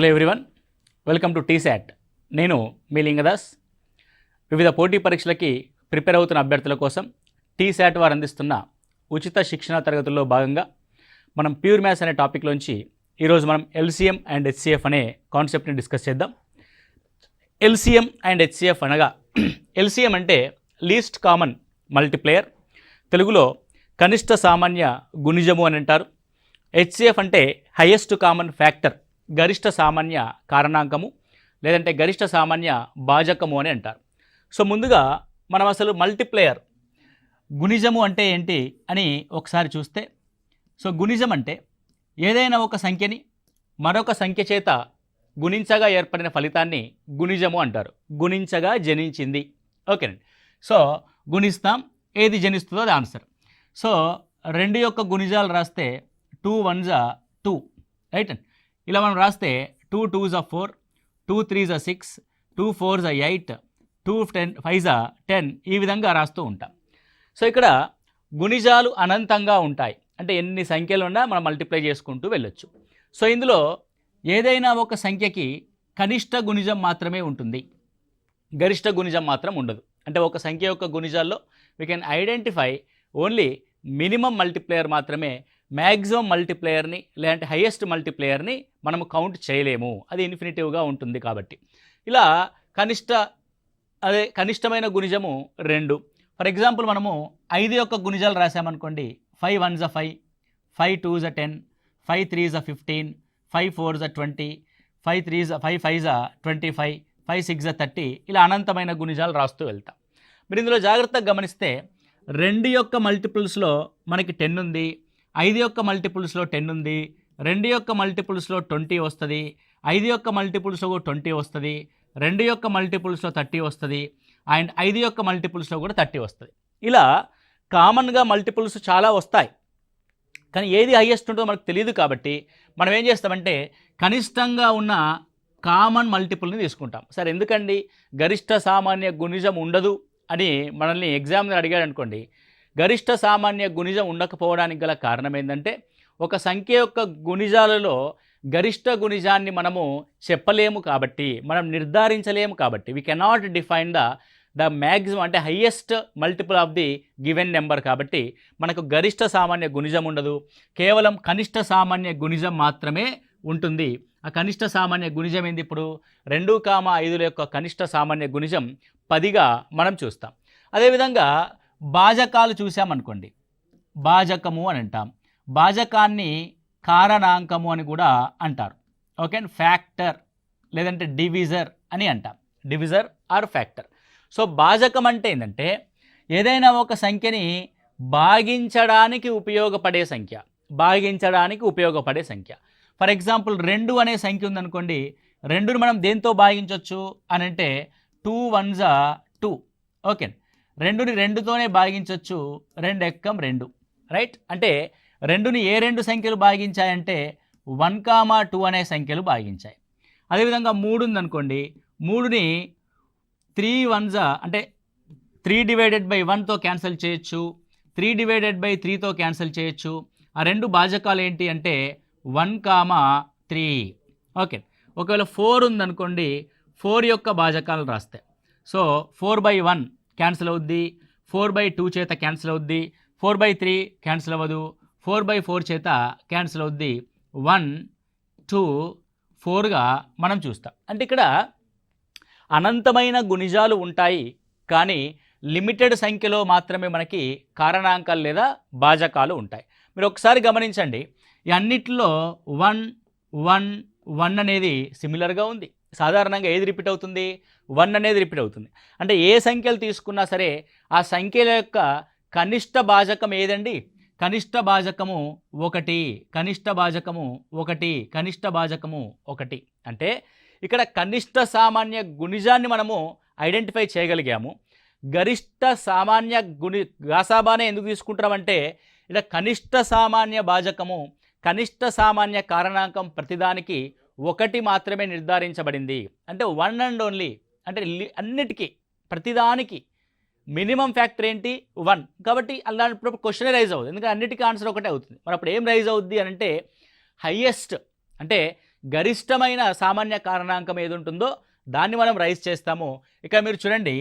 Hello everyone, welcome to T-SAT. నేను మీ లింగదాస్. వివిధ పోటీ పరీక్షలకి ప్రిపేర్ అవుతున్న అభ్యర్థుల కోసం టీశాట్ వారు అందిస్తున్న ఉచిత శిక్షణ తరగతుల్లో భాగంగా మనం ప్యూర్ మ్యాథ్స్ అనే టాపిక్లోంచి ఈరోజు మనం ఎల్సిఎం అండ్ హెచ్సిఎఫ్ అనే కాన్సెప్ట్ని డిస్కస్ చేద్దాం. ఎల్సిఎం అండ్ హెచ్సిఎఫ్ అనగా ఎల్సిఎం అంటే లీస్ట్ కామన్ మల్టిప్లేయర్, తెలుగులో కనిష్ట సామాన్య గుణిజము అని అంటారు. హెచ్సిఎఫ్ అంటే హైయెస్ట్ కామన్ ఫ్యాక్టర్, గరిష్ట సామాన్య కారణాంకము లేదంటే గరిష్ట సామాన్య భాజకము అని అంటారు. సో ముందుగా మనం అసలు మల్టిప్లేయర్ గుణిజము అంటే ఏంటి అని ఒకసారి చూస్తే, సో గుణిజం అంటే ఏదైనా ఒక సంఖ్యని మరొక సంఖ్య చేత గుణించగా ఏర్పడిన ఫలితాన్ని గుణిజము అంటారు. గుణించగా జనించింది. ఓకేనండి. సో గుణిస్తాం, ఏది జనిస్తుందో అది ఆన్సర్. సో 2 యొక్క గుణిజాలు రాస్తే 2 1s 2, రైట్ అండి. ఇలా మనం రాస్తే 2 2s 4, 2 3s 6, 2 4s 8, 2 5s 10 ఈ విధంగా రాస్తూ ఉంటాం. సో ఇక్కడ గుణిజాలు అనంతంగా ఉంటాయి, అంటే ఎన్ని సంఖ్యలు ఉన్నా మనం మల్టిప్లై చేసుకుంటూ వెళ్ళొచ్చు. సో ఇందులో ఏదైనా ఒక సంఖ్యకి కనిష్ట గుణిజం మాత్రమే ఉంటుంది, గరిష్ట గుణిజం మాత్రం ఉండదు. అంటే ఒక సంఖ్య యొక్క గుణిజాల్లో we can identify only minimum multiplier మాత్రమే, మ్యాక్సిమం మల్టిప్లేయర్ని లేదంటే హైయెస్ట్ మల్టిప్లేయర్ని మనము కౌంట్ చేయలేము, అది ఇన్ఫినిటివ్గా ఉంటుంది. కాబట్టి ఇలా కనిష్టమైన గుణిజము 2. ఫర్ ఎగ్జాంపుల్ మనము 5 యొక్క గుణిజాలు రాసామనుకోండి. 5 1s 5, 5 2s 10, 5 3s 15, 5 4s 20, 5 5s 25, 5 6s 30 ఇలా అనంతమైన గుణిజాలు రాస్తూ వెళ్తాం. మీరు ఇందులో జాగ్రత్తగా గమనిస్తే 2 యొక్క మల్టిపుల్స్లో మనకి 10 ఉంది, 5 యొక్క మల్టిపుల్స్లో 10 ఉంది, 2 యొక్క మల్టిపుల్స్లో 20 వస్తుంది, 5 యొక్క మల్టిపుల్స్లో 20 వస్తుంది, 2 యొక్క మల్టిపుల్స్లో 30 వస్తుంది, అండ్ 5 యొక్క మల్టిపుల్స్లో కూడా 30 వస్తుంది. ఇలా కామన్గా మల్టిపుల్స్ చాలా వస్తాయి, కానీ ఏది హైయెస్ట్ ఉంటుందో మనకు తెలియదు. కాబట్టి మనం ఏం చేస్తామంటే కనిష్టంగా ఉన్న కామన్ మల్టిపుల్ని తీసుకుంటాం. సరే, ఎందుకండి గరిష్ట సామాన్య గుణిజం ఉండదు అని మనల్ని ఎగ్జామ్లో అడిగాడు అనుకోండి. గరిష్ట సామాన్య గుణిజం ఉండకపోవడానికి గల కారణం ఏంటంటే, ఒక సంఖ్య యొక్క గుణిజాలలో గరిష్ట గుణిజాన్ని మనము చెప్పలేము కాబట్టి, మనం నిర్ధారించలేము కాబట్టి, we cannot define the maximum అంటే highest multiple of the given number. కాబట్టి మనకు గరిష్ట సామాన్య గుణిజం ఉండదు, కేవలం కనిష్ట సామాన్య గుణిజం మాత్రమే ఉంటుంది. ఆ కనిష్ట సామాన్య గుణిజం ఏంది? ఇప్పుడు 2, 5 యొక్క కనిష్ట సామాన్య గుణిజం 10గా మనం చూస్తాం. అదేవిధంగా భాజకాలు చూసామనుకోండి, భాజకము అని అంటాం. భాజకాన్ని కారణాంకము అని కూడా అంటారు. ఓకే, ఫ్యాక్టర్ లేదంటే డివిజర్ అని అంటాం. Divisor or factor. సో భాజకం అంటే ఏంటంటే ఏదైనా ఒక సంఖ్యని భాగించడానికి ఉపయోగపడే సంఖ్య, భాగించడానికి ఉపయోగపడే సంఖ్య. ఫర్ ఎగ్జాంపుల్ 2 అనే సంఖ్య ఉందనుకోండి. 2ని మనం దేంతో భాగించవచ్చు అని అంటే 2 1s 2. ఓకే, 2ని 2తోనే భాగించవచ్చు. 2 ఎక్కం 2, రైట్. అంటే 2ని ఏ 2 సంఖ్యలు భాగించాయంటే 1, 2 అనే సంఖ్యలు భాగించాయి. అదేవిధంగా 3 ఉందనుకోండి. 3ని 3 1s అంటే 3/1తో క్యాన్సిల్ చేయొచ్చు, 3/3తో క్యాన్సిల్ చేయొచ్చు. ఆ 2 భాజకాలు ఏంటి అంటే 1, 3. ఓకే, ఒకవేళ 4 ఉందనుకోండి. 4 యొక్క భాజకాలు రాస్తే సో 4/1 క్యాన్సిల్ అవుద్ది, 4/2 చేత క్యాన్సిల్ అవుద్ది, 4/3 క్యాన్సిల్ అవ్వదు, 4/4 చేత క్యాన్సిల్ అవుద్ది. 1 2 4గా మనం చూస్తాం. అంటే ఇక్కడ అనంతమైన గుణిజాలు ఉంటాయి, కానీ లిమిటెడ్ సంఖ్యలో మాత్రమే మనకి కారణాంకాలు లేదా భాజకాలు ఉంటాయి. మీరు ఒకసారి గమనించండి, ఈ అన్నిటిలో 1 1 1 అనేది సిమిలర్గా ఉంది. సాధారణంగా ఏది రిపీట్ అవుతుంది? 1 అనేది రిపీట్ అవుతుంది. అంటే ఏ సంఖ్యలు తీసుకున్నా సరే ఆ సంఖ్యల యొక్క కనిష్ట భాజకం ఏదండి? కనిష్ట భాజకము 1, కనిష్ట భాజకము 1, కనిష్ట భాజకము 1. అంటే ఇక్కడ కనిష్ట సామాన్య గుణిజాన్ని మనము ఐడెంటిఫై చేయగలిగాము. గరిష్ట సామాన్య గాసాబానే ఎందుకు తీసుకుంటున్నామంటే ఇలా కనిష్ట సామాన్య భాజకము, కనిష్ట సామాన్య కారణాంకం ప్రతిదానికి 1 మాత్రమే నిర్ధారించబడింది. అంటే 1 అండ్ ఓన్లీ, అంటే అన్నిటికీ ప్రతిదానికి మినిమం ఫ్యాక్టర్ ఏంటి? 1. కాబట్టి అలాంటి క్వశ్చన్ రైజ్ అవుతుంది, ఎందుకంటే అన్నిటికీ ఆన్సర్ ఒకటే అవుతుంది. మరి అప్పుడు ఏం రైజ్ అవుద్ది అని అంటే హయ్యెస్ట్, అంటే గరిష్టమైన సామాన్య కారణాంకం ఏది ఉంటుందో దాన్ని మనం రైజ్ చేస్తాము. ఇక మీరు చూడండి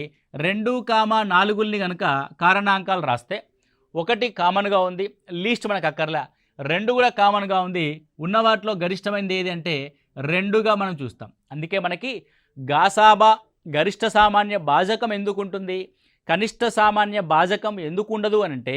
2,4ని కనుక కారణాంకాలు రాస్తే 1 కామన్గా ఉంది, లీస్ట్ మనకు అక్కర్లా. 2 కూడా కామన్గా ఉంది, ఉన్న వాటిలో గరిష్టమైనది ఏది అంటే 2గా మనం చూస్తాం. అందుకే మనకి గాసాబా గరిష్ట సామాన్య భాజకం ఎందుకు ఉంటుంది, కనిష్ట సామాన్య భాజకం ఎందుకు ఉండదు అని అంటే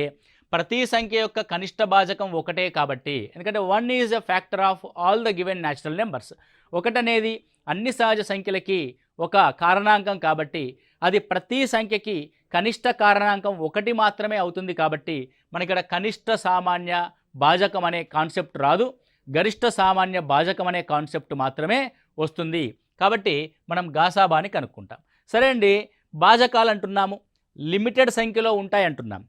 ప్రతి సంఖ్య యొక్క కనిష్ట భాజకం 1 కాబట్టి. ఎందుకంటే 1 is a factor of all the given natural numbers. 1 అనేది అన్ని సహజ సంఖ్యలకి ఒక కారణాంకం కాబట్టి అది ప్రతి సంఖ్యకి కనిష్ట కారణాంకం 1 మాత్రమే అవుతుంది. కాబట్టి మనకి కనిష్ట సామాన్య భాజకం అనే కాన్సెప్ట్ రాదు, గరిష్ట సామాన్య భాజకం అనే కాన్సెప్ట్ మాత్రమే వస్తుంది. కాబట్టి మనం గాసాబాని కనుక్కుంటాం. సరే అండి, భాజకాలు అంటున్నాము, లిమిటెడ్ సంఖ్యలో ఉంటాయి అంటున్నాం.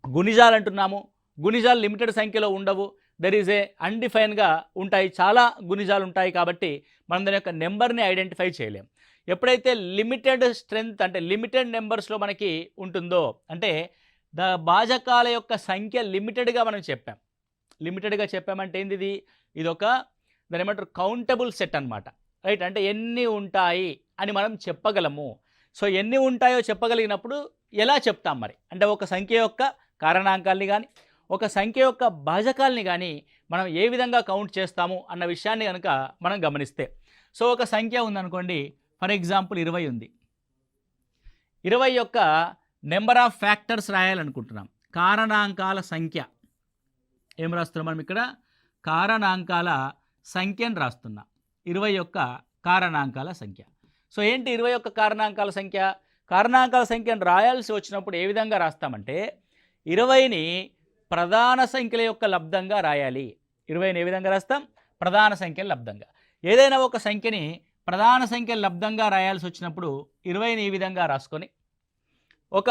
గుణిజాలు అంటున్నాము, గుణిజాలు లిమిటెడ్ సంఖ్యలో ఉండవు, దర్ ఈజ్ ఏ అన్డిఫైన్గా ఉంటాయి, చాలా గుణిజాలు ఉంటాయి. కాబట్టి మనం దాని యొక్క నెంబర్ని ఐడెంటిఫై చేయలేం. ఎప్పుడైతే లిమిటెడ్ స్ట్రెంగ్త్ అంటే లిమిటెడ్ నెంబర్స్లో మనకి ఉంటుందో అంటే భాజకాల యొక్క సంఖ్య లిమిటెడ్గా మనం చెప్పాం. లిమిటెడ్గా చెప్పామంటే ఏంది, ఇది ఒక దాని ఏమంటారు కౌంటబుల్ సెట్ అనమాట, రైట్? అంటే ఎన్ని ఉంటాయి అని మనం చెప్పగలము. సో ఎన్ని ఉంటాయో చెప్పగలిగినప్పుడు ఎలా చెప్తాం మరి అంటే ఒక సంఖ్య యొక్క కారణాంకాల్ని కానీ ఒక సంఖ్య యొక్క భాజకాల్ని కానీ మనం ఏ విధంగా కౌంట్ చేస్తాము అన్న విషయాన్ని కనుక మనం గమనిస్తే, సో ఒక సంఖ్య ఉందనుకోండి, ఫర్ ఎగ్జాంపుల్ 20 ఉంది. 20 యొక్క నెంబర్ ఆఫ్ ఫ్యాక్టర్స్ రాయాలనుకుంటున్నాం. కారణాంకాల సంఖ్య ఏం రాస్తున్నాం మనం ఇక్కడ? కారణాంకాల సంఖ్యను రాస్తున్నాం. 20 యొక్క కారణాంకాల సంఖ్య. సో ఏంటి 20 యొక్క కారణాంకాల సంఖ్య? కారణాంకాల సంఖ్యను రాయాల్సి వచ్చినప్పుడు ఏ విధంగా రాస్తామంటే 20ని ప్రధాన సంఖ్యల యొక్క లబ్ధంగా రాయాలి. 20ని ఏ విధంగా రాస్తాం? ప్రధాన సంఖ్యల లబ్ధంగా. ఏదైనా ఒక సంఖ్యని ప్రధాన సంఖ్యల లబ్ధంగా రాయాల్సి వచ్చినప్పుడు 20ని ఈ విధంగా రాసుకొని ఒక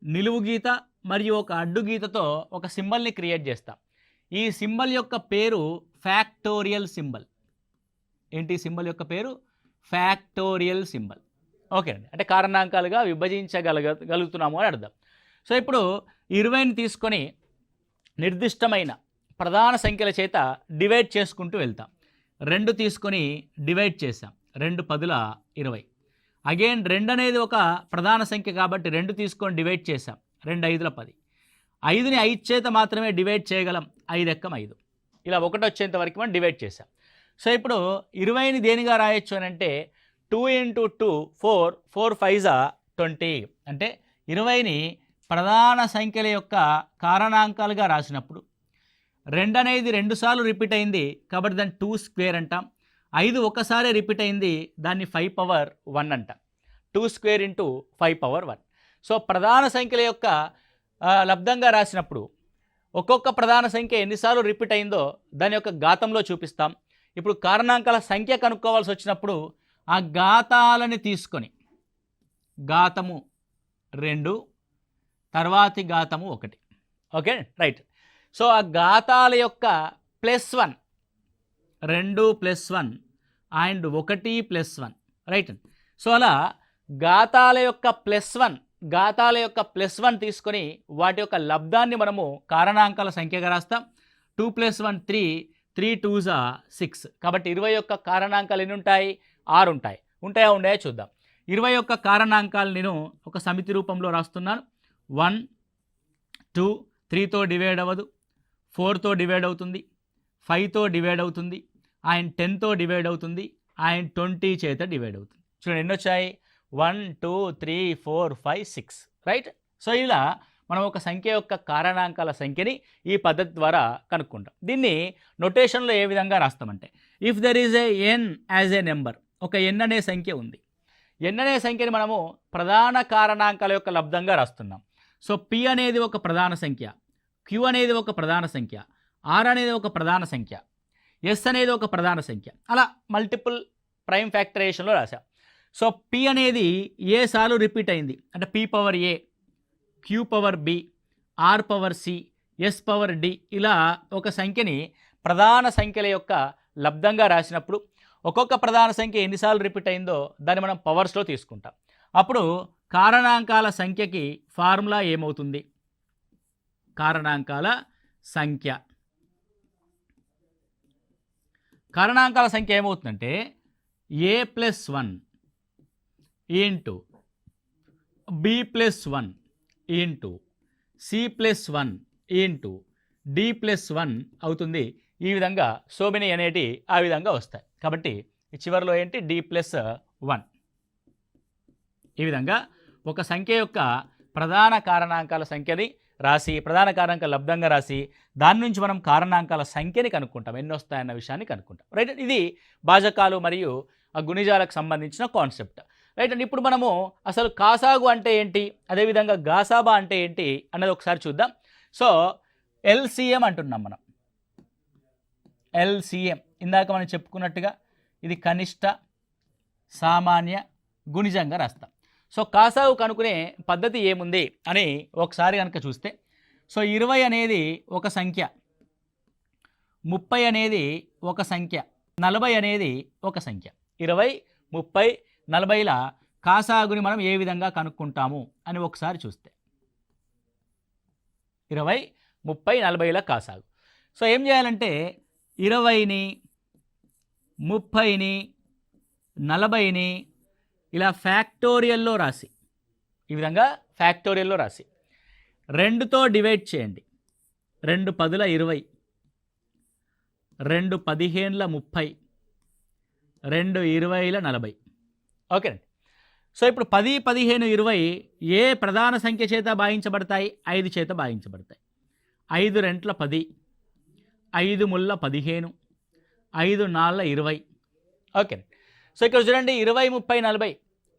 నిలువు గీత మరియు ఒక అడ్డు గీతతో ఒక సింబల్ని క్రియేట్ చేస్తాం. ఈ సింబల్ యొక్క పేరు ఫ్యాక్టోరియల్ సింబల్. ఏంటి సింబల్ యొక్క పేరు? Factorial symbol. ఓకే అండి, అంటే కారణాంకాలుగా విభజించగలుగుతున్నాము అని అర్థం. సో ఇప్పుడు 20ని తీసుకొని నిర్దిష్టమైన ప్రధాన సంఖ్యల చేత డివైడ్ చేసుకుంటూ వెళ్తాం. 2 తీసుకొని డివైడ్ చేసాం, 2 10ల 20. అగైన్ 2 అనేది ఒక ప్రధాన సంఖ్య కాబట్టి 2 తీసుకొని డివైడ్ చేసాం, 2 5ల 10. 5ని 5 చేత మాత్రమే డివైడ్ చేయగలం, 5 ఎక్కం 5. ఇలా 1 వచ్చేంత వరకు మనం డివైడ్ చేసాం. సో ఇప్పుడు 20ని దేనిగా రాయొచ్చు అని అంటే 2 × 2 4, 4 5 20. అంటే 20ని ప్రధాన సంఖ్యల యొక్క కారణాంకాలుగా రాసినప్పుడు 2 అనేది 2 సార్లు రిపీట్ అయింది కాబట్టి దాన్ని 2 స్క్వేర్ అంటాం. 5 ఒకసారి రిపీట్ అయింది, దాన్ని 5 పవర్ 1 అంటాం. 2 స్క్వేర్ × 5 పవర్ 1. సో ప్రధాన సంఖ్యల యొక్క లబ్ధంగా రాసినప్పుడు ఒక్కొక్క ప్రధాన సంఖ్య ఎన్నిసార్లు రిపీట్ అయిందో దాని యొక్క ఘాతంలో చూపిస్తాం. ఇప్పుడు కారణాంకాల సంఖ్య కనుక్కోవాల్సి వచ్చినప్పుడు ఆ ఘాతాలని తీసుకొని ఘాతము 2 తర్వాతి ఘాతము 1. Okay right. సో ఆ ఘాతాల యొక్క +1, 2 + 1 అండ్ 1 + 1, రైట్. సో అలా ఘాతాల యొక్క +1 తీసుకొని వాటి యొక్క లబ్ధాన్ని మనము కారణాంకాల సంఖ్యగా రాస్తాం. 2 + 1 3, 3 2s 6. కాబట్టి 20 యొక్క కారణాంకాలు ఎన్ని ఉంటాయి? 6 ఉంటాయి. ఉంటాయా చూద్దాం. 20 యొక్క కారణాంకాలు నేను ఒక సమితి రూపంలో రాస్తున్నాను. 1 2 3తో డివైడ్ అవ్వదు, 4తో డివైడ్ అవుతుంది, 5తో డివైడ్ అవుతుంది, అండ్ 10తో డివైడ్ అవుతుంది, అండ్ 20 చేత డివైడ్ అవుతుంది. చూడండి ఎన్ని వచ్చాయి? 1 2 3 4 5 6, రైట్. సో ఇలా మనం ఒక సంఖ్య యొక్క కారణాంకాల సంఖ్యని ఈ పద్ధతి ద్వారా కనుక్కుంటాం. దీన్ని నొటేషన్లో ఏ విధంగా రాస్తామంటే if there is a N as a number, ఒక ఎన్ అనే సంఖ్య ఉంది. ఎన్ అనే సంఖ్యని మనము ప్రధాన కారణాంకాల యొక్క లబ్ధంగా రాస్తున్నాం. సో పి అనేది ఒక ప్రధాన సంఖ్య, క్యూ అనేది ఒక ప్రధాన సంఖ్య, ఆర్ అనేది ఒక ప్రధాన సంఖ్య, ఎస్ అనేది ఒక ప్రధాన సంఖ్య, అలా మల్టిపుల్ ప్రైమ్ ఫ్యాక్టరైజేషన్లో రాసాం. సో పి అనేది ఏ సార్లు రిపీట్ అయింది అంటే p power a, q power b, r power c, s power d, ఇలా ఒక సంఖ్యని ప్రధాన సంఖ్యల యొక్క లబ్ధంగా రాసినప్పుడు ఒక్కొక్క ప్రధాన సంఖ్య ఎన్నిసార్లు రిపీట్ అయిందో దాన్ని మనం పవర్స్లో తీసుకుంటాం. అప్పుడు కారణాంకాల సంఖ్యకి ఫార్ములా ఏమవుతుంది? కారణాంకాల సంఖ్య కారణాంకాల సంఖ్య ఏమవుతుందంటే a+1 into b+1 into c+1 into d+1 అవుతుంది. ఈ విధంగా సో మెనీ అనేటి ఆ విధంగా వస్తాయి. కాబట్టి చివరిలో ఏంటి d+1. ఈ విధంగా ఒక సంఖ్య యొక్క ప్రధాన కారణాంకాల సంఖ్యని రాసి ప్రధాన కారణాంకాల లబ్ధంగా రాసి దాని నుంచి మనం కారణాంకాల సంఖ్యని కనుక్కుంటాం, ఎన్ని వస్తాయన్న విషయాన్ని కనుక్కుంటాం. రైట్, ఇది భాజకాలు మరియు ఆ గుణిజాలకు సంబంధించిన కాన్సెప్ట్. రైట్ అండి, ఇప్పుడు మనము అసలు కాసాగు అంటే ఏంటి, అదేవిధంగా గాసాబా అంటే ఏంటి అన్నది ఒకసారి చూద్దాం. సో ఎల్సిఎం అంటున్నాం మనం. ఎల్సిఎం ఇందాక మనం చెప్పుకున్నట్టుగా ఇది కనిష్ట సామాన్య గుణిజంగా రాస్తాం. సో కాసాగు కనుక్కునే పద్ధతి ఏముంది అని ఒకసారి కనుక చూస్తే, సో 20 అనేది ఒక సంఖ్య, 30 అనేది ఒక సంఖ్య, 40 అనేది ఒక సంఖ్య. 20, 30, 40ల కాసాగుని మనం ఏ విధంగా కనుక్కుంటాము అని ఒకసారి చూస్తే, 20, 30, 40ల కాసాగు. సో ఏం చేయాలంటే 20ని 30ని 40ని ఇలా ఫ్యాక్టోరియల్లో రాసి, ఈ విధంగా ఫ్యాక్టోరియల్లో రాసి 2తో డివైడ్ చేయండి. 2 10ల 20, 2 15ల 30, 2 20ల 40. ఓకేనండి. సో ఇప్పుడు 10, 15, 20 ఏ ప్రధాన సంఖ్య చేత భాగించబడతాయి? 5 చేత భాగించబడతాయి. 5 రెంట్ల 10, 5 ముళ్ళ 15, 5 నాళ్ళ 20. ఓకే. సో ఇక్కడ చూడండి 20, 30, 40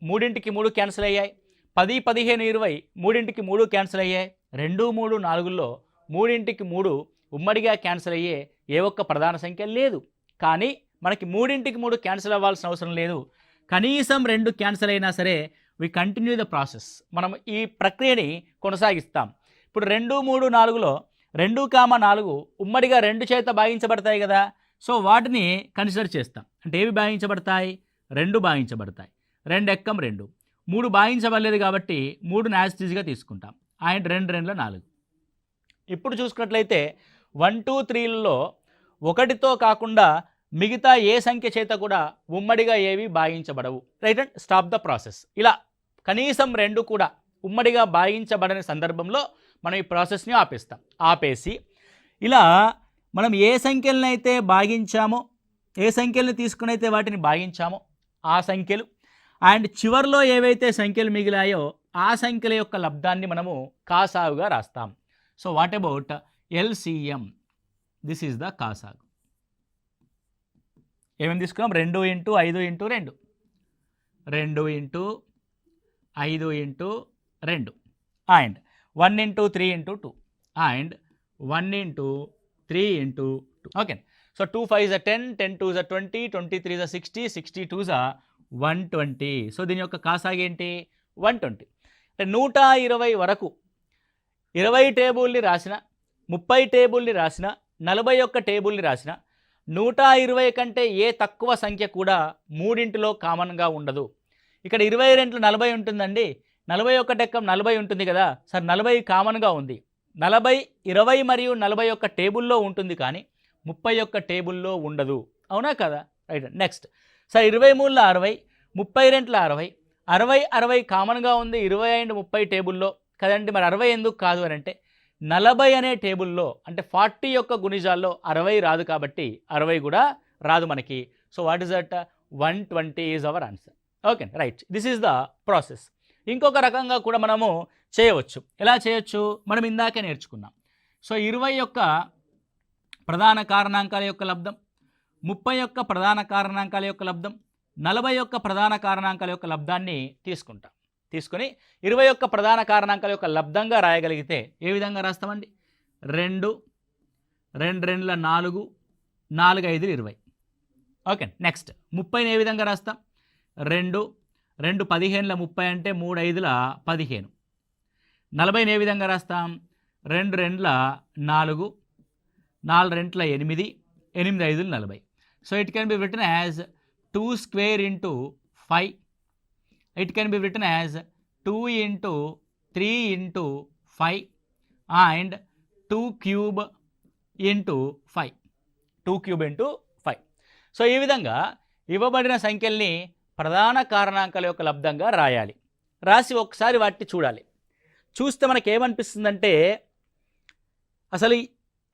మూడింటికి 3 క్యాన్సిల్ అయ్యాయి. 10, 15, 20 మూడింటికి 3 క్యాన్సిల్ అయ్యాయి. 2, 3, 4లో మూడింటికి 3 ఉమ్మడిగా క్యాన్సిల్ అయ్యే ఏ ఒక్క ప్రధాన సంఖ్య లేదు. కానీ మనకి మూడింటికి 3 క్యాన్సిల్ అవ్వాల్సిన అవసరం లేదు. కనీసం 2 క్యాన్సిల్ అయినా సరే వి కంటిన్యూ ద ప్రాసెస్, మనం ఈ ప్రక్రియని కొనసాగిస్తాం. ఇప్పుడు 2, 3, 4లో 2, 4 ఉమ్మడిగా 2 చేత భాగించబడతాయి కదా. సో వాటిని కన్సిడర్ చేస్తాం. అంటే ఏవి భాగించబడతాయి? 2 భాగించబడతాయి. 2 ఎక్కం 2, 3 భాగించబడలేదు కాబట్టి 3 యాజిటీజ్గా తీసుకుంటాం. అండ్ 2 రెండ్ల 4. ఇప్పుడు చూసుకున్నట్లయితే 1, 2, 3లలో 1తో కాకుండా మిగతా ఏ సంఖ్య చేత కూడా ఉమ్మడిగా ఏవి భాగించబడవు. Right and stop the process. ఇలా కనీసం 2 కూడా ఉమ్మడిగా భాగించబడని సందర్భంలో మనం ఈ ప్రాసెస్ని ఆపేస్తాం. ఆపేసి ఇలా మనం ఏ సంఖ్యలను అయితే భాగించామో, ఏ సంఖ్యలను తీసుకుని అయితే వాటిని భాగించామో ఆ సంఖ్యలు అండ్ చివర్లో ఏవైతే సంఖ్యలు మిగిలాయో ఆ సంఖ్యల యొక్క లబ్ధాన్ని మనము కాసాగుగా రాస్తాం. So what about LCM? This is the కాసాగు. ఏమేమి తీసుకున్నాం? 2 × 5 × 2, 2 × 5 × 2 and 1 × 3 × 2 and 1 × 3 × 2. Okay. So 2 5s are 10, 10 2s are 20, 23s are 60, 62s are 120. So దీని యొక్క కాసాగు ఏంటి? 120. అంటే 120 వరకు 20 టేబుల్ని రాసిన, 30 టేబుల్ని రాసిన, 41 టేబుల్ని రాసిన 120 కంటే ఏ తక్కువ సంఖ్య కూడా మూడింటిలో కామన్గా ఉండదు. ఇక్కడ 20 రెంట్లు 40 ఉంటుందండి, 41 ఎక్కం 40 ఉంటుంది కదా సార్, 40 కామన్గా ఉంది. 40, 20 మరియు 41 టేబుల్లో ఉంటుంది కానీ 31 టేబుల్లో ఉండదు. అవునా కదా? రైట్. నెక్స్ట్ సార్ 23ల 60, 30 రెంట్ల 60, 60, 60 కామన్గా ఉంది 20 అండ్ 30 టేబుల్లో కదండి. మరి 60 ఎందుకు కాదు అని అంటే 40 అనే టేబుల్లో అంటే 40 యొక్క గుణిజాల్లో 60 రాదు కాబట్టి 60 కూడా రాదు మనకి. So what is that? 120 is our answer. Okay right. This is the process. ఇంకొక రకంగా కూడా మనము చేయవచ్చు. ఎలా చేయొచ్చు? మనం ఇందాకే నేర్చుకున్నాం. సో 20 యొక్క ప్రధాన కారణాంకాల యొక్క లబ్ధం, 30 యొక్క ప్రధాన కారణాంకాల యొక్క లబ్ధం, 40 యొక్క ప్రధాన కారణాంకాల యొక్క లబ్ధాన్ని తీసుకుంటాం. తీసుకొని 20 యొక్క ప్రధాన కారణాంకాల యొక్క లబ్ధంగా రాయగలిగితే ఏ విధంగా రాస్తామండి? 2, 2 రెండ్ల 4, 4 5 20. ఓకే. నెక్స్ట్ 30ని ఏ విధంగా రాస్తాం? 2, 2 15ల 30 అంటే 3 5ల 15. 40ని ఏ విధంగా రాస్తాం? 2 రెండ్ల 4, 4 రెంట్ల 8, 8 5లు 40. So it can be written as 2 square into 5. It can be written as 2 into 3 into 5 and 2 cube into 5. 2 cube into 5. So ఈ విధంగా ఇవ్వబడిన సంఖ్యల్ని ప్రధాన కారణాంకాల యొక్క లబ్ధంగా రాయాలి. రాసి ఒకసారి వాటిని చూడాలి. చూస్తే మనకి ఏమనిపిస్తుందంటే అసలు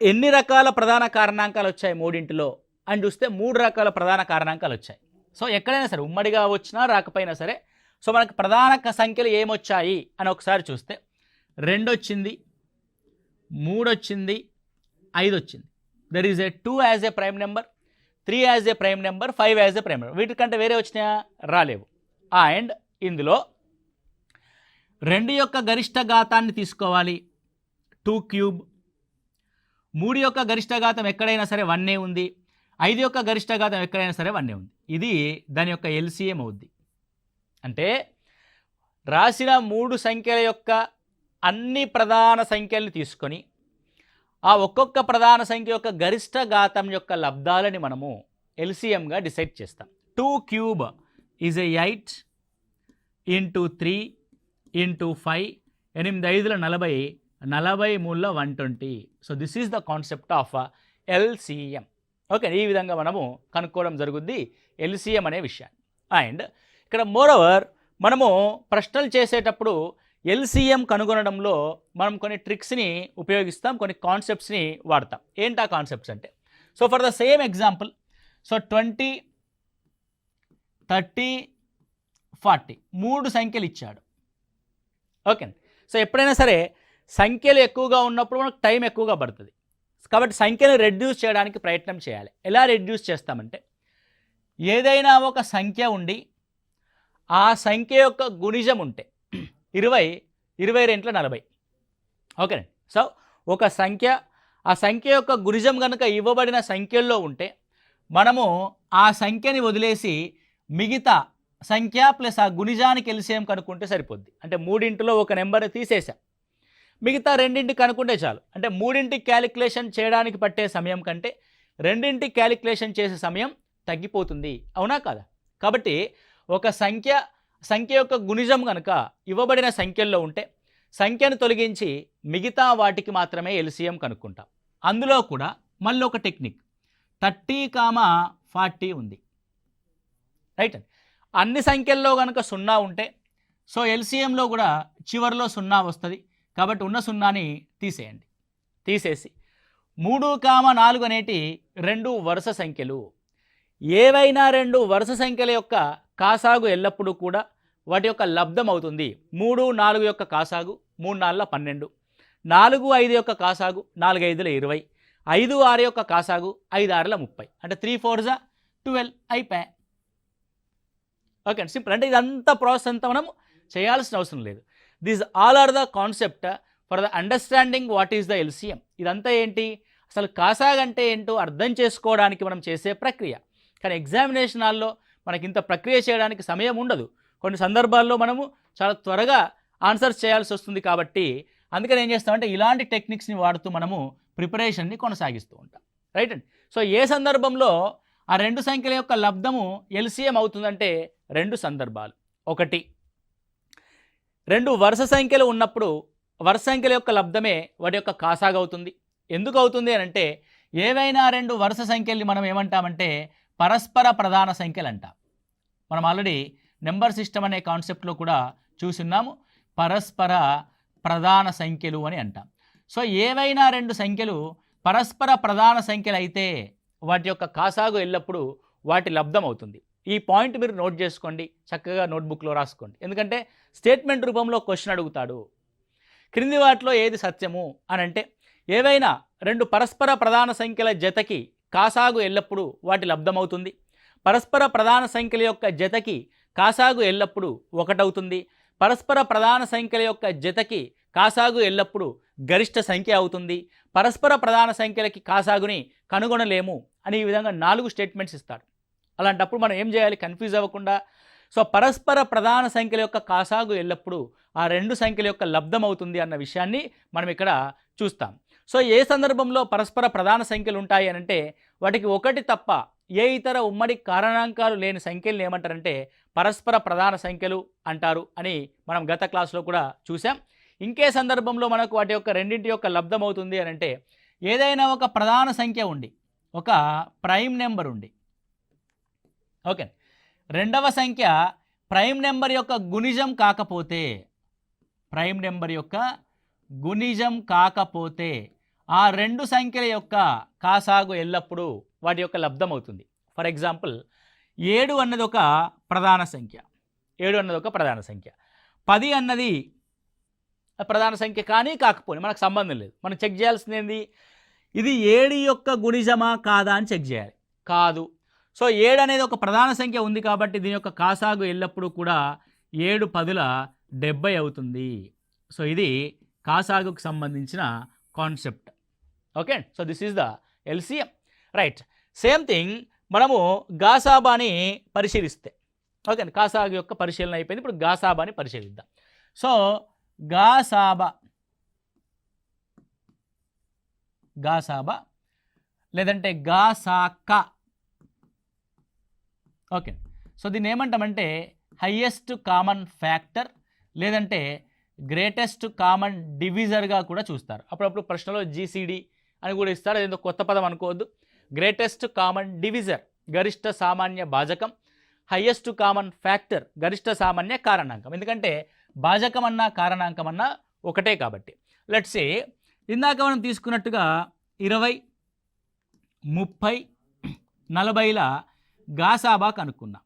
ఎన్ని రకాల ప్రధాన కారణాంకాలు వచ్చాయి మూడింటిలో అని చూస్తే 3 రకాల ప్రధాన కారణాంకాలు వచ్చాయి. సో ఎక్కడైనా సరే ఉమ్మడిగా వచ్చినా రాకపోయినా సరే సో మనకు ప్రధాన సంఖ్యలు ఏమొచ్చాయి అని ఒకసారి చూస్తే 2 వచ్చింది, 3 వచ్చింది, 5 వచ్చింది. There is a 2 as a prime number, 3 as a prime number, 5 as a prime number. వీటికంటే వేరే వచ్చినాయా? రాలేవు. అండ్ ఇందులో 2 యొక్క గరిష్ట ఘాతాన్ని తీసుకోవాలి 2 క్యూబ్, 3 యొక్క గరిష్ట ఘాతం ఎక్కడైనా సరే 1 ఉంది, 5 యొక్క గరిష్ట ఘాతం ఎక్కడైనా సరే 1 ఉంది. ఇది దాని యొక్క ఎల్సిఎం అవుద్ది. అంటే రాసిన 3 సంఖ్యల యొక్క అన్ని ప్రధాన సంఖ్యల్ని తీసుకొని ఆ ఒక్కొక్క ప్రధాన సంఖ్య యొక్క గరిష్ట ఘాతం యొక్క లబ్ధాలని మనము ఎల్సిఎంగా డిసైడ్ చేస్తాం. 2 cube is a 8 into 3 into 5, 8 5 40, 40 120. So this is the concept of LCM. Okay, ఈ విధంగా మనము కనుక్కోవడం జరుగుద్ది ఎల్సిఎం అనే విషయాన్ని. అండ్ ఇక్కడ మోరోవర్ మనము ప్రశ్నలు చేసేటప్పుడు ఎల్సిఎం కనుగొనడంలో మనం కొన్ని ట్రిక్స్ని ఉపయోగిస్తాం, కొన్ని కాన్సెప్ట్స్ని వాడతాం. ఏంటి ఆ కాన్సెప్ట్స్ అంటే, so for the same example, so 20, 30, 40 3 సంఖ్యలు ఇచ్చాడు. ఓకే, సో ఎప్పుడైనా సరే సంఖ్యలు ఎక్కువగా ఉన్నప్పుడు మనకు టైం ఎక్కువగా పడుతుంది. కాబట్టి సంఖ్యను రెడ్యూస్ చేయడానికి ప్రయత్నం చేయాలి. ఎలా రెడ్యూస్ చేస్తామంటే, ఏదైనా ఒక సంఖ్య ఉండి ఆ సంఖ్య యొక్క గుణిజం ఉంటే 20, 20 40. ఓకేనండి. సో ఒక సంఖ్య, ఆ సంఖ్య యొక్క గుణిజం కనుక ఇవ్వబడిన సంఖ్యల్లో ఉంటే మనము ఆ సంఖ్యని వదిలేసి మిగతా సంఖ్య ప్లస్ ఆ గుణిజానికి ఎల్సిఎం కనుక్కుంటే సరిపోద్ది. అంటే 3 ఒక నెంబర్ తీసేసాం, మిగతా 2 కనుక్కుంటే చాలు. అంటే 3 క్యాలిక్యులేషన్ చేయడానికి పట్టే సమయం కంటే 2 క్యాలిక్యులేషన్ చేసే సమయం తగ్గిపోతుంది. అవునా కాదా? కాబట్టి ఒక సంఖ్య యొక్క గుణిజం కనుక ఇవ్వబడిన సంఖ్యల్లో ఉంటే సంఖ్యను తొలగించి మిగతా వాటికి మాత్రమే ఎల్సిఎం కనుక్కుంటాం. అందులో కూడా మళ్ళీ ఒక టెక్నిక్ 30, 40 ఉంది. రైట్ అండి. అన్ని సంఖ్యల్లో కనుక 0 ఉంటే సో ఎల్సిఎంలో కూడా చివరిలో 0 వస్తుంది. కాబట్టి ఉన్న 0ని తీసేయండి. తీసేసి 3, 4 అనేటి 2 వరుస సంఖ్యలు. ఏవైనా 2 వరుస సంఖ్యల యొక్క కాసాగు ఎల్లప్పుడూ కూడా వాటి యొక్క లబ్ధం అవుతుంది. 3, 4 యొక్క కాసాగు 3, 4 12, 4, 5 యొక్క కాసాగు 4, 5 20, 5, 6 యొక్క కాసాగు 5, 6 30. అంటే 3, 4 12 అయిపోయా. ఓకే అండి, సింపుల్. అంటే ఇదంతా ప్రాసెస్ అంతా మనం చేయాల్సిన అవసరం లేదు. These all are the concept for the understanding what is the LCM. ఇదంతా ఏంటి, అసలు కాసాగ్ అంటే ఏంటో అర్థం చేసుకోవడానికి మనం చేసే ప్రక్రియ. కానీ ఎగ్జామినేషన్ హాల్లో మనకి ఇంత ప్రక్రియ చేయడానికి సమయం ఉండదు. కొన్ని సందర్భాల్లో మనము చాలా త్వరగా ఆన్సర్స్ చేయాల్సి వస్తుంది. కాబట్టి అందుకని ఏం చేస్తామంటే ఇలాంటి టెక్నిక్స్ని వాడుతూ మనము ప్రిపరేషన్ని కొనసాగిస్తూ ఉంటాం. రైట్ అండి. సో ఏ సందర్భంలో ఆ 2 సంఖ్యల యొక్క లబ్ధము ఎల్సిఎం అవుతుందంటే 2 సందర్భాలు. ఒకటి, 2 వరుస సంఖ్యలు ఉన్నప్పుడు వరుస సంఖ్యల యొక్క లబ్ధమే వాటి యొక్క కాసాగు అవుతుంది. ఎందుకు అవుతుంది అని అంటే, ఏవైనా 2 వరుస సంఖ్యల్ని మనం ఏమంటామంటే పరస్పర ప్రధాన సంఖ్యలు అంటాం. మనం ఆల్రెడీ నెంబర్ సిస్టమ్ అనే కాన్సెప్ట్లో కూడా చూస్తున్నాము. పరస్పర ప్రధాన సంఖ్యలు అని అంటాం. సో ఏవైనా 2 సంఖ్యలు పరస్పర ప్రధాన సంఖ్యలు అయితే వాటి యొక్క కాసాగు ఎల్లప్పుడూ వాటి లబ్ధం అవుతుంది. ఈ పాయింట్ మీరు నోట్ చేసుకోండి, చక్కగా నోట్బుక్లో రాసుకోండి. ఎందుకంటే స్టేట్మెంట్ రూపంలో క్వశ్చన్ అడుగుతాడు. క్రింది వాటిలో ఏది సత్యము అని అంటే, ఏవైనా 2 పరస్పర ప్రధాన సంఖ్యల జతకి కాసాగు ఎల్లప్పుడూ వాటి లబ్ధమవుతుంది. పరస్పర ప్రధాన సంఖ్యల యొక్క జతకి కాసాగు ఎల్లప్పుడూ 1 అవుతుంది. పరస్పర ప్రధాన సంఖ్యల యొక్క జతకి కాసాగు ఎల్లప్పుడూ గరిష్ట సంఖ్య అవుతుంది. పరస్పర ప్రధాన సంఖ్యలకి కాసాగుని కనుగొనలేము అని ఈ విధంగా 4 స్టేట్మెంట్స్ ఇస్తాడు. అలాంటప్పుడు మనం ఏం చేయాలి, కన్ఫ్యూజ్ అవ్వకుండా, సో పరస్పర ప్రధాన సంఖ్యల యొక్క కాసాగు ఎల్లప్పుడూ ఆ 2 సంఖ్యల యొక్క లబ్ధం అవుతుంది అన్న విషయాన్ని మనం ఇక్కడ చూస్తాం. సో ఏ సందర్భంలో పరస్పర ప్రధాన సంఖ్యలు ఉంటాయి అని అంటే, వాటికి 1 తప్ప ఏ ఇతర ఉమ్మడి కారణాంకాలు లేని సంఖ్యలను ఏమంటారంటే పరస్పర ప్రధాన సంఖ్యలు అంటారు అని మనం గత క్లాస్లో కూడా చూసాం. ఇంకే సందర్భంలో మనకు వాటి యొక్క రెండింటి యొక్క లబ్ధం అవుతుంది అని అంటే, ఏదైనా ఒక ప్రధాన సంఖ్య ఉండి ఒక ప్రైమ్ నెంబర్ ఉండి ఓకే. రెండవ సంఖ్య ప్రైమ్ నెంబర్ యొక్క గుణిజం కాకపోతే, ప్రైమ్ నెంబర్ యొక్క గుణిజం కాకపోతే ఆ రెండు సంఖ్యల యొక్క కాసాగు ఎల్లప్పుడూ వాటి యొక్క లబ్ధం అవుతుంది. ఫర్ ఎగ్జాంపుల్ 7 అన్నది ఒక ప్రధాన సంఖ్య, 7 అన్నది ఒక ప్రధాన సంఖ్య, 10 అన్నది ప్రధాన సంఖ్య కానీ కాకపోతే మనకు సంబంధం లేదు. మనం చెక్ చేయాల్సింది ఏంది, ఇది 7 యొక్క గుణిజమా కాదా అని చెక్ చేయాలి. కాదు. సో 7 అనేది ఒక ప్రధాన సంఖ్య ఉంది కాబట్టి దీని యొక్క కాసాగు ఎల్లప్పుడూ కూడా 7 10ల 70 అవుతుంది. సో ఇది కాసాగుకు సంబంధించిన concept. Okay. So this is the LCM. Right. Same thing మనము గాసాబాని పరిశీలిస్తే, ఓకే, కాసాగు యొక్క పరిశీలన అయిపోయింది. ఇప్పుడు గాసాబాని పరిశీలిద్దాం. సో గాసాబా లేదంటే గాసాక. ఓకే. సో దీన్ని ఏమంటామంటే హయ్యెస్ట్ కామన్ ఫ్యాక్టర్ లేదంటే గ్రేటెస్ట్ కామన్ డివిజర్గా కూడా చూస్తారు. అప్పుడప్పుడు ప్రశ్నలో జీసీడీ అని కూడా ఇస్తారు. అదేందో కొత్త పదం అనుకోవద్దు. గ్రేటెస్ట్ కామన్ డివిజర్ గరిష్ట సామాన్య భాజకం, హయ్యెస్ట్ కామన్ ఫ్యాక్టర్ గరిష్ట సామాన్య కారణాంకం. ఎందుకంటే భాజకం అన్నా కారణాంకం అన్నా ఒకటే కాబట్టి. లెట్స్ సే ఇందాక మనం తీసుకున్నట్టుగా 20, 30, 40ల గాసాబా కనుక్కుందాం.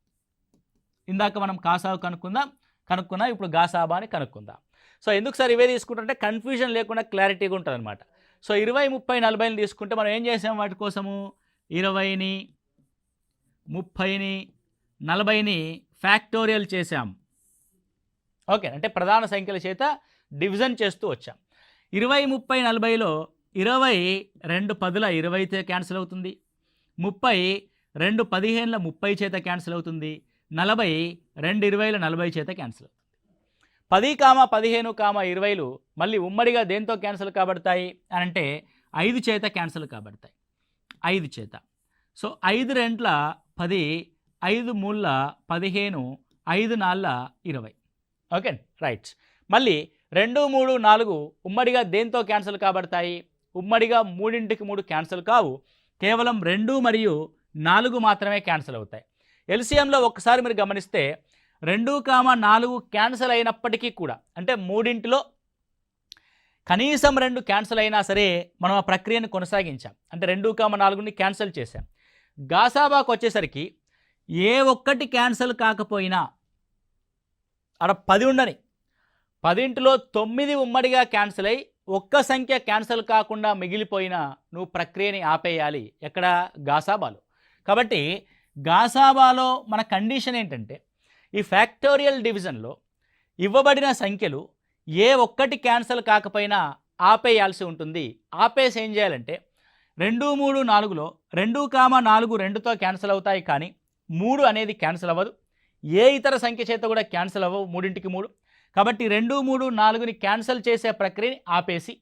ఇందాక మనం కాసాబు కనుక్కున్నాం, ఇప్పుడు గాసాబాని కనుక్కుందాం. సో ఎందుకు సార్ ఇవే తీసుకుంటుంటే కన్ఫ్యూజన్ లేకుండా క్లారిటీగా ఉంటుంది అనమాట. సో 20, 30, 40ని తీసుకుంటే మనం ఏం చేసాం వాటి కోసము, 20ని 30ని 40ని ఫ్యాక్టోరియల్ చేసాం. ఓకే, అంటే ప్రధాన సంఖ్యల చేత డివిజన్ చేస్తూ వచ్చాం. 20, 30, 40లో 20 2 10ల 20 అయితే క్యాన్సిల్ అవుతుంది, 30 2 15ల 30 చేత క్యాన్సిల్ అవుతుంది, 40 2 20ల 40 చేత క్యాన్సిల్ అవుతుంది. 10, 15, 20లు మళ్ళీ ఉమ్మడిగా దేంతో క్యాన్సిల్ కాబడతాయి అని అంటే 5 చేత క్యాన్సిల్ కాబడతాయి, 5 చేత. సో 5 2ల 10, 5 3ల 15, 5 4ల 20. Okay, right. మళ్ళీ 2, 3, 4 ఉమ్మడిగా దేంతో క్యాన్సిల్ కాబడతాయి, ఉమ్మడిగా 3 క్యాన్సిల్ కావు, కేవలం 2 మరియు 4 మాత్రమే క్యాన్సిల్ అవుతాయి. ఎల్సిఎంలో ఒక్కసారి మీరు గమనిస్తే 2, 4 క్యాన్సిల్ అయినప్పటికీ కూడా, అంటే 3లో కనీసం 2 క్యాన్సిల్ అయినా సరే మనం ఆ ప్రక్రియను కొనసాగించాం. అంటే 2, 4ని క్యాన్సిల్ చేశాం. గాసాబాకు వచ్చేసరికి ఏ ఒక్కటి క్యాన్సిల్ కాకపోయినా అక్కడ 10 ఉండని, 10లో 9 ఉమ్మడిగా క్యాన్సిల్ అయ్యి ఒక్క సంఖ్య క్యాన్సిల్ కాకుండా మిగిలిపోయినా నువ్వు ప్రక్రియని ఆపేయాలి. ఎక్కడ, గాసాబాలో. కాబట్టి గాసాబాలో మన కండిషన్ ఏంటంటే ఈ ఫ్యాక్టోరియల్ డివిజన్లో ఇవ్వబడిన సంఖ్యలు ఏ ఒక్కటి క్యాన్సిల్ కాకపోయినా ఆపేయాల్సి ఉంటుంది. ఆపేసి ఏం చేయాలంటే 2, 3, 4లో 2, 4 2తో క్యాన్సిల్ అవుతాయి, కానీ 3 అనేది క్యాన్సిల్ అవ్వదు. ఏ ఇతర సంఖ్య చేత కూడా క్యాన్సిల్ అవ్వవు 3కి 3. కాబట్టి 2, 3, 4ని క్యాన్సిల్ చేసే ప్రక్రియని ఆపేసి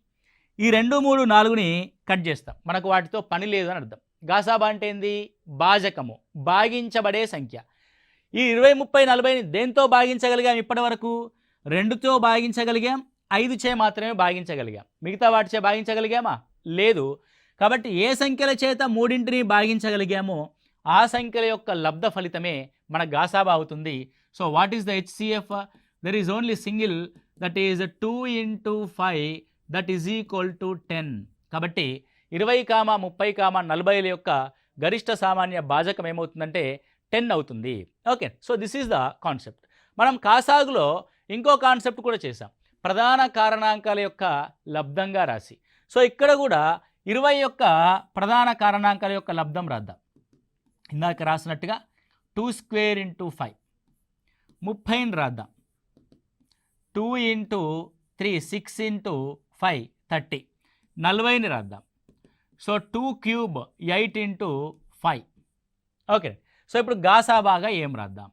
ఈ 2, 3, 4ని కట్ చేస్తాం. మనకు వాటితో పని లేదు అని అర్థం. గాసాబా అంటే ఏంది, భాజకము, భాగించబడే సంఖ్య. ఈ 20, 30, 40ని దేంతో భాగించగలిగాం ఇప్పటి వరకు, 2తో భాగించగలిగాం, 5 చే మాత్రమే భాగించగలిగాం. మిగతా వాటిచే భాగించగలిగామా, లేదు. కాబట్టి ఏ సంఖ్యల చేత 3ని భాగించగలిగామో ఆ సంఖ్యల యొక్క లబ్ధ ఫలితమే మన గాసాబా అవుతుంది. So what is the HCF, there is only single, that is 2 × 5 that is equal to 10. కాబట్టి 20, 30, 40ల యొక్క గరిష్ట సామాన్య భాజకం ఏమవుతుందంటే 10 అవుతుంది. Okay. So this is the concept. మనం కాసాగులో ఇంకో కాన్సెప్ట్ కూడా చేసాం, ప్రధాన కారణాంకాల యొక్క లబ్ధంగా రాసి. సో ఇక్కడ కూడా 20 యొక్క ప్రధాన కారణాంకాల యొక్క లబ్ధం రాద్దాం. ఇందాక రాసినట్టుగా 2² × 5, 30ని రాద్దాం. 2 × 3 6 × 5 30, 40ని రాద్దాం. సో 2³ 8 × 5. ఓకే. సో ఇప్పుడు గాసాబాగా ఏం రాద్దాం,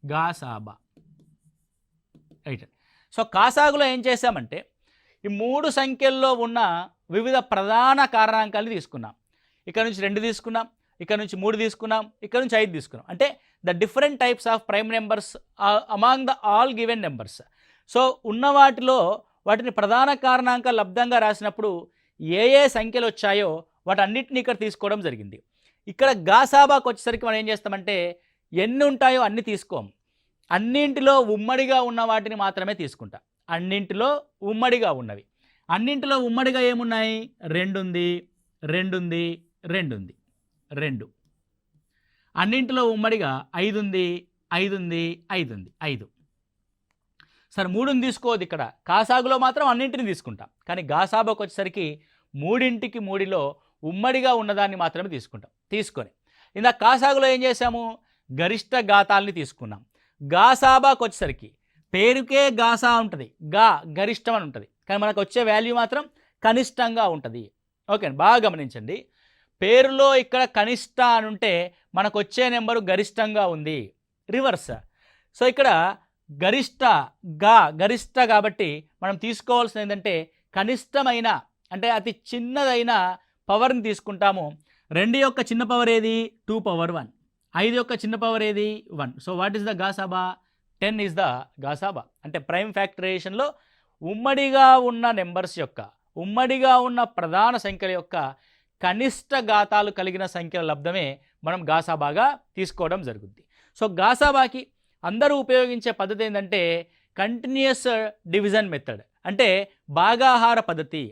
గాసాబా. రైట్. సో కాసాగులో ఏం చేసామంటే ఈ 3 సంఖ్యల్లో ఉన్న వివిధ ప్రధాన కారణాంకాలు తీసుకున్నాం. ఇక్కడ నుంచి 2 తీసుకున్నాం, ఇక్కడ నుంచి 3 తీసుకున్నాం, ఇక్కడ నుంచి 5 తీసుకున్నాం. అంటే the different types of prime numbers among the all given numbers. So ఉన్న వాటిలో వాటిని ప్రధాన కారణాంక లబ్ధంగా రాసినప్పుడు ఏ ఏ సంఖ్యలు వచ్చాయో వాటన్నిటిని ఇక్కడ తీసుకోవడం జరిగింది. ఇక్కడ గాసాబాకు వచ్చేసరికి మనం ఏం చేస్తామంటే ఎన్ని ఉంటాయో అన్ని తీసుకోం, అన్నింటిలో ఉమ్మడిగా ఉన్న వాటిని మాత్రమే తీసుకుంటా. అన్నింటిలో ఉమ్మడిగా ఉన్నవి, అన్నింటిలో ఉమ్మడిగా ఏమున్నాయి? 2 ఉంది, 2 ఉంది, 2 ఉంది, 2. అన్నింటిలో ఉమ్మడిగా 5 ఉంది, 5 ఉంది, 5 ఉంది, 5. సరే 3ని తీసుకోవద్దు, ఇక్కడ కాసాగులో మాత్రం అన్నింటిని తీసుకుంటాం. కానీ గాసాబాకు వచ్చేసరికి 3ంటికి 3లో ఉమ్మడిగా ఉన్నదాన్ని మాత్రమే తీసుకుంటాం. తీసుకొని ఇందాక కాసాగులో ఏం చేసాము? గరిష్ట ఘాతాలని తీసుకున్నాం. గాసాబాకు వచ్చేసరికి పేరుకే గాసా ఉంటుంది, గరిష్టం అని ఉంటుంది, కానీ మనకు వచ్చే వాల్యూ మాత్రం కనిష్టంగా ఉంటుంది. ఓకే, బాగా గమనించండి. పేరులో ఇక్కడ కనిష్ట అని ఉంటే మనకు వచ్చే నెంబరు గరిష్టంగా ఉంది, రివర్స్. సో ఇక్కడ గరిష్ట కాబట్టి మనం తీసుకోవాల్సింది ఏంటంటే కనిష్టమైన, అంటే అతి చిన్నదైన పవర్ని తీసుకుంటాము. 2 యొక్క చిన్న పవర్ ఏది? 2 పవర్ 1. 5 యొక్క చిన్న పవర్ ఏది? 1. సో వాట్ ఈస్ ద గాసాబా? 10 ఈజ్ ద గాసాబా. అంటే ప్రైమ్ ఫ్యాక్టరైజేషన్లో ఉమ్మడిగా ఉన్న నెంబర్స్ యొక్క, ఉమ్మడిగా ఉన్న ప్రధాన సంఖ్యల యొక్క కనిష్ట ఘాతాలు కలిగిన సంఖ్యల లబ్ధమే మనం గాసాబాగా తీసుకోవడం జరుగుద్ది. సో గాసాబాకి అందరూ ఉపయోగించే పద్ధతి ఏంటంటే కంటిన్యూస్ డివిజన్ మెథడ్, అంటే భాగాహార పద్ధతి.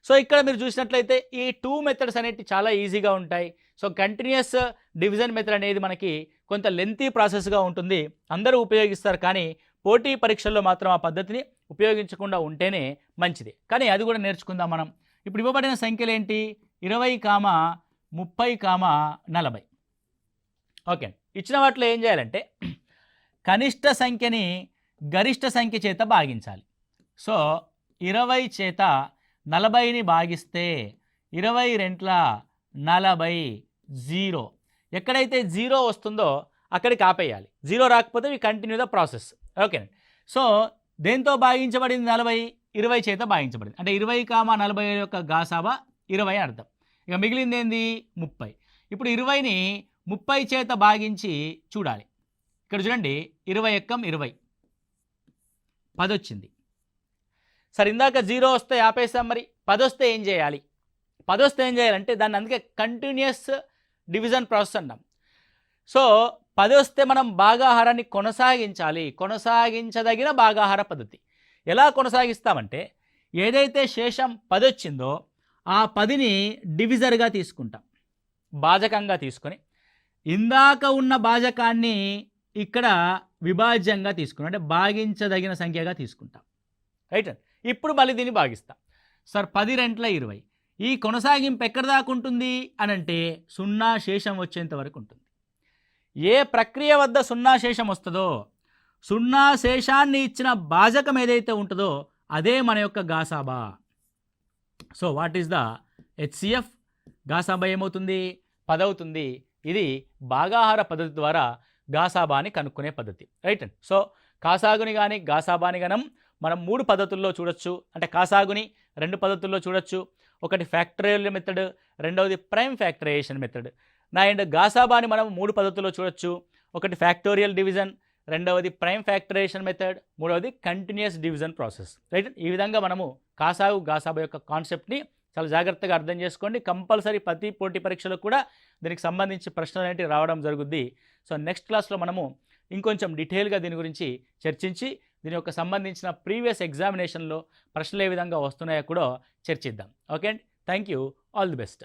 సో ఇక్కడ మీరు చూసినట్లయితే ఈ 2 మెథడ్స్ అనేవి చాలా ఈజీగా ఉంటాయి. సో కంటిన్యూస్ డివిజన్ మెథడ్ అనేది మనకి కొంత లెంతీ ప్రాసెస్గా ఉంటుంది, అందరూ ఉపయోగిస్తారు, కానీ పోటీ పరీక్షల్లో మాత్రం ఆ పద్ధతిని ఉపయోగించకుండా ఉంటేనే మంచిది. కానీ అది కూడా నేర్చుకుందాం మనం. ఇప్పుడు ఇవ్వబడిన సంఖ్యలు ఏంటి? 20, 30, 40. ఓకే, ఇచ్చిన వాటిలో ఏం చేయాలంటే కనిష్ట సంఖ్యని గరిష్ట సంఖ్య చేత భాగించాలి. సో 20 చేత 40ని భాగిస్తే 20 రెంట్ల 40, 0. ఎక్కడైతే 0 వస్తుందో అక్కడికి ఆపేయాలి, 0 రాకపోతే వి కంటిన్యూ ద ప్రాసెస్. ఓకేనండి. సో దేంతో భాగించబడింది? 40, 20 చేత భాగించబడింది. అంటే 20, 40 యొక్క గాసాబా 20 అర్థం. ఇక మిగిలింది ఏంది? 30. ఇప్పుడు 20ని 30 చేత భాగించి చూడాలి. ఇక్కడ చూడండి, 20 ఎక్కం 20, 10 వచ్చింది. సరే ఇందాక 0 వస్తే ఆపేసాం, మరి 10 వస్తే ఏం చేయాలి? 10 వస్తే ఏం చేయాలంటే దాన్ని అందుకే కంటిన్యూస్ డివిజన్ ప్రాసెస్ అన్నాం. సో 10 వస్తే మనం భాగాహారాన్ని కొనసాగించాలి, కొనసాగించదగిన భాగాహార పద్ధతి. ఎలా కొనసాగిస్తామంటే ఏదైతే శేషం 10 వచ్చిందో ఆ 10ని డివిజర్గా తీసుకుంటాం, భాజకంగా తీసుకొని ఇందాక ఉన్న భాజకాన్ని ఇక్కడ విభాజ్యంగా తీసుకుంటాం, అంటే భాగించదగిన సంఖ్యగా తీసుకుంటాం. రైట్. ఇప్పుడు మళ్ళీ దీన్ని భాగిస్తాం. సార్ 10 రెంట్ల 20. ఈ కొనసాగింపు ఎక్కడ దాకా ఉంటుంది అని అంటే 0 శేషం వచ్చేంత వరకు ఉంటుంది. ఏ ప్రక్రియ వద్ద 0 శేషం వస్తుందో, 0 శేషాన్ని ఇచ్చిన భాజకం ఏదైతే ఉంటుందో అదే మన యొక్క గాసాబా. So what is the HCF? గాసాబా ఏమవుతుంది? 10 అవుతుంది. ఇది భాగాహార పద్ధతి ద్వారా గాసాబాని కనుక్కునే పద్ధతి. రైట్ అండి. సో కాసాగుని కానీ గాసాబాని గనం మనం 3 పద్ధతుల్లో చూడొచ్చు. అంటే కాసాగుని 2 పద్ధతుల్లో చూడొచ్చు. ఒకటి ఫ్యాక్టరియల్ మెథడ్, రెండవది ప్రైమ్ ఫ్యాక్టరైజేషన్ మెథడ్. అండ్ గాసాబాని మనం 3 పద్ధతుల్లో చూడొచ్చు. ఒకటి ఫ్యాక్టోరియల్ డివిజన్, రెండవది ప్రైమ్ ఫ్యాక్టరైజేషన్ మెథడ్, మూడవది కంటిన్యూస్ డివిజన్ ప్రాసెస్. రైట్. ఈ విధంగా మనము కాసాగు గాసాబా యొక్క కాన్సెప్ట్ని చాలా జాగ్రత్తగా అర్థం చేసుకోండి. కంపల్సరీ ప్రతి పోటీ పరీక్షలకు కూడా దీనికి సంబంధించి ప్రశ్నలు అనేవి రావడం జరుగుద్ది. సో నెక్స్ట్ క్లాస్లో మనము ఇంకొంచెం డీటెయిల్గా దీని గురించి చర్చించి దీని యొక్క సంబంధించిన ప్రీవియస్ ఎగ్జామినేషన్లో ప్రశ్నలు ఏ విధంగా వస్తున్నాయో కూడా చర్చిద్దాం. ఓకే అండి, thank you, all the best.